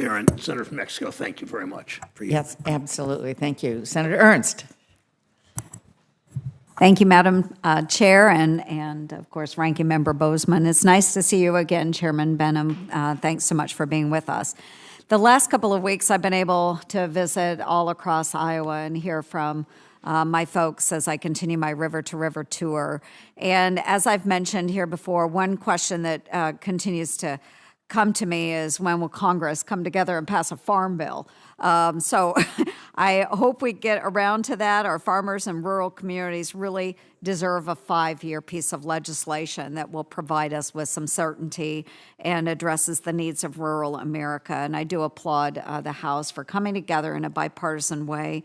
Aaron, Senator from Mexico, thank you very much. Yes, absolutely. Thank you. Senator Ernst. Thank you, Madam Chair, and of course, Ranking Member Bozeman. It's nice to see you again, Chairman Benham. Thanks so much for being with us. The last couple of weeks, I've been able to visit all across Iowa and hear from my folks as I continue my river-to-river tour. And as I've mentioned here before, one question that continues to come to me is, when will Congress come together and pass a farm bill? So I hope we get around to that. Our farmers and rural communities really deserve a 5-year piece of legislation that will provide us with some certainty and addresses the needs of rural America. And I do applaud the House for coming together in a bipartisan way.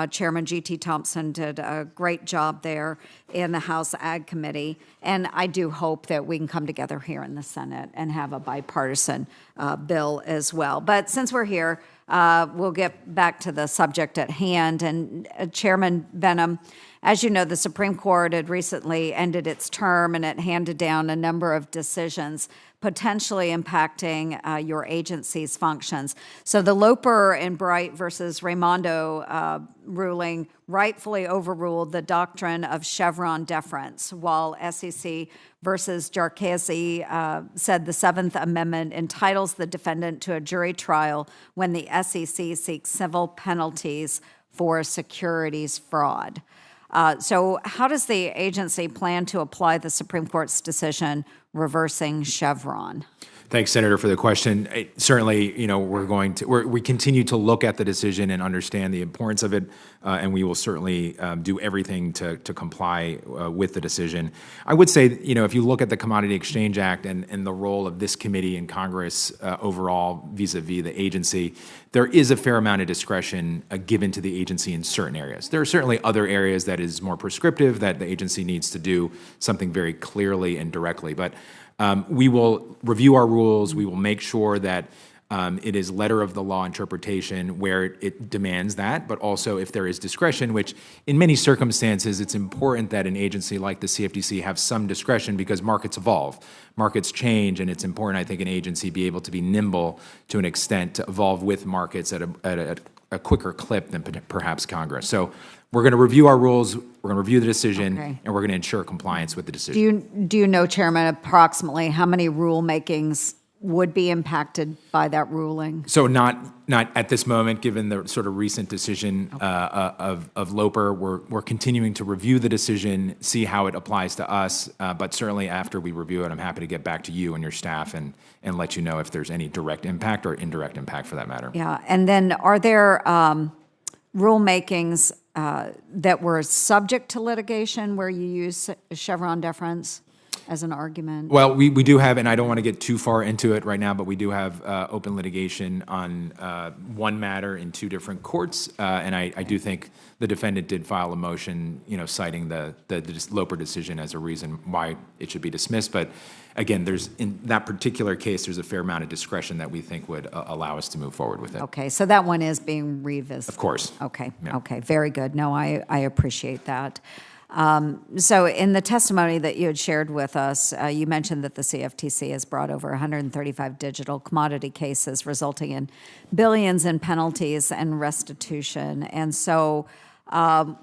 Chairman G.T. Thompson did a great job there in the House Ag Committee. And I do hope that we can come together here in the Senate and have a bipartisan bill as well. But since we're here, we'll get back to the subject at hand. And Chairman Benham, as you know, the Supreme Court had recently ended its term, and it handed down a number of decisions potentially impacting your agency's functions. So the Loper and Bright versus Raimondo ruling rightfully overruled the doctrine of Chevron deference, while SEC versus Jarchese said the Seventh Amendment entitles the defendant to a jury trial when the SEC seeks civil penalties for securities fraud. So how does the agency plan to apply the Supreme Court's decision reversing Chevron? Thanks, Senator, for the question. Certainly, we continue to look at the decision and understand the importance of it, and we will certainly do everything to comply with the decision. I would say, if you look at the Commodity Exchange Act and the role of this committee in Congress overall vis-a-vis the agency, there is a fair amount of discretion given to the agency in certain areas. There are certainly other areas that is more prescriptive, that the agency needs to do something very clearly and directly. But we will review our rules. We will make sure that it is letter of the law interpretation where it demands that, but also if there is discretion, which in many circumstances, it's important that an agency like the CFTC have some discretion because markets evolve, markets change, and it's important, I think, an agency be able to be nimble to an extent to evolve with markets at a quicker clip than perhaps Congress. So we're going to review our rules, we're going to review the decision, and we're going to ensure compliance with the decision. Do you know, Chairman, approximately how many rulemakings would be impacted by that ruling? So not at this moment, given the sort of recent decision of Loper. We're continuing to review the decision, see how it applies to us, but certainly after we review it, I'm happy to get back to you and your staff and let you know if there's any direct impact or indirect impact for that matter. Yeah, and then are there rulemakings that were subject to litigation where you use Chevron deference as an argument? Well, we do have, and I don't want to get too far into it right now, but we do have open litigation on one matter in 2 different courts, and I do think the defendant did file a motion, citing the Loper decision as a reason why it should be dismissed. But again, in that particular case, there's a fair amount of discretion that we think would allow us to move forward with it. Okay, so that one is being revisited. Of course. Okay, Yeah. Okay, very good. No, I appreciate that. So in the testimony that you had shared with us, you mentioned that the CFTC has brought over 135 digital commodity cases, resulting in billions in penalties and restitution. And so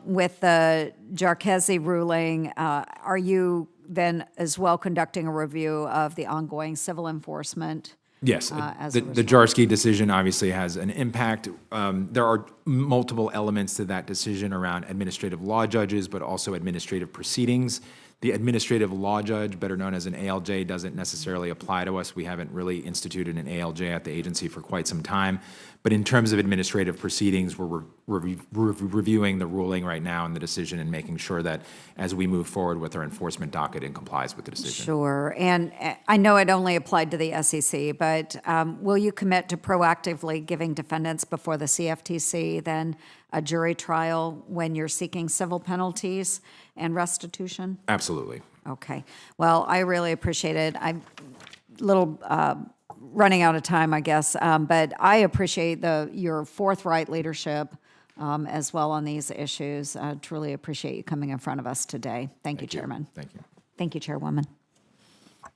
with the Jarchese ruling, are you then as well conducting a review of the ongoing civil enforcement? Yes, the Jarski decision obviously has an impact. There are multiple elements to that decision around administrative law judges, but also administrative proceedings. The administrative law judge, better known as an ALJ, doesn't necessarily apply to us. We haven't really instituted an ALJ at the agency for quite some time. But in terms of administrative proceedings, we're reviewing the ruling right now and the decision and making sure that as we move forward with our enforcement docket, it complies with the decision. Sure. And I know it only applied to the SEC, but will you commit to proactively giving defendants before the CFTC then a jury trial when you're seeking civil penalties and restitution? Absolutely. Okay. Well, I really appreciate it. I'm a little running out of time, I guess, but I appreciate your forthright leadership as well on these issues. I truly appreciate you coming in front of us today. Thank you, Chairman. Thank you. Thank you, Chairwoman.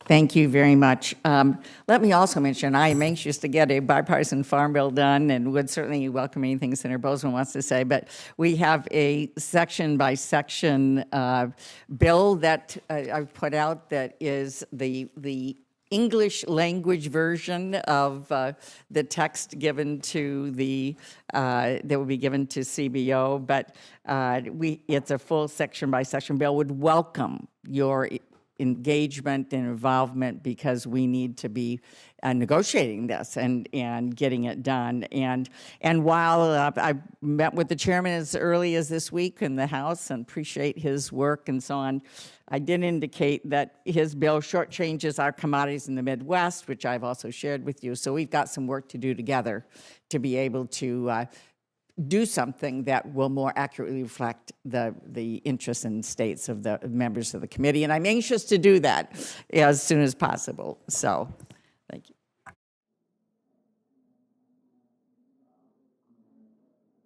Thank you very much. Let me also mention, I am anxious to get a bipartisan farm bill done and would certainly welcome anything Senator Bozeman wants to say, but we have a section-by-section bill that I've put out that is the English language version of the text given to that will be given to CBO, but it's a full section-by-section bill. Would welcome your engagement and involvement because we need to be negotiating this and getting it done. And while I met with the chairman as early as this week in the House and appreciate his work and so on, I did indicate that his bill shortchanges our commodities in the Midwest, which I've also shared with you. So we've got some work to do together to be able to do something that will more accurately reflect the interests and states of the members of the committee. And I'm anxious to do that as soon as possible. So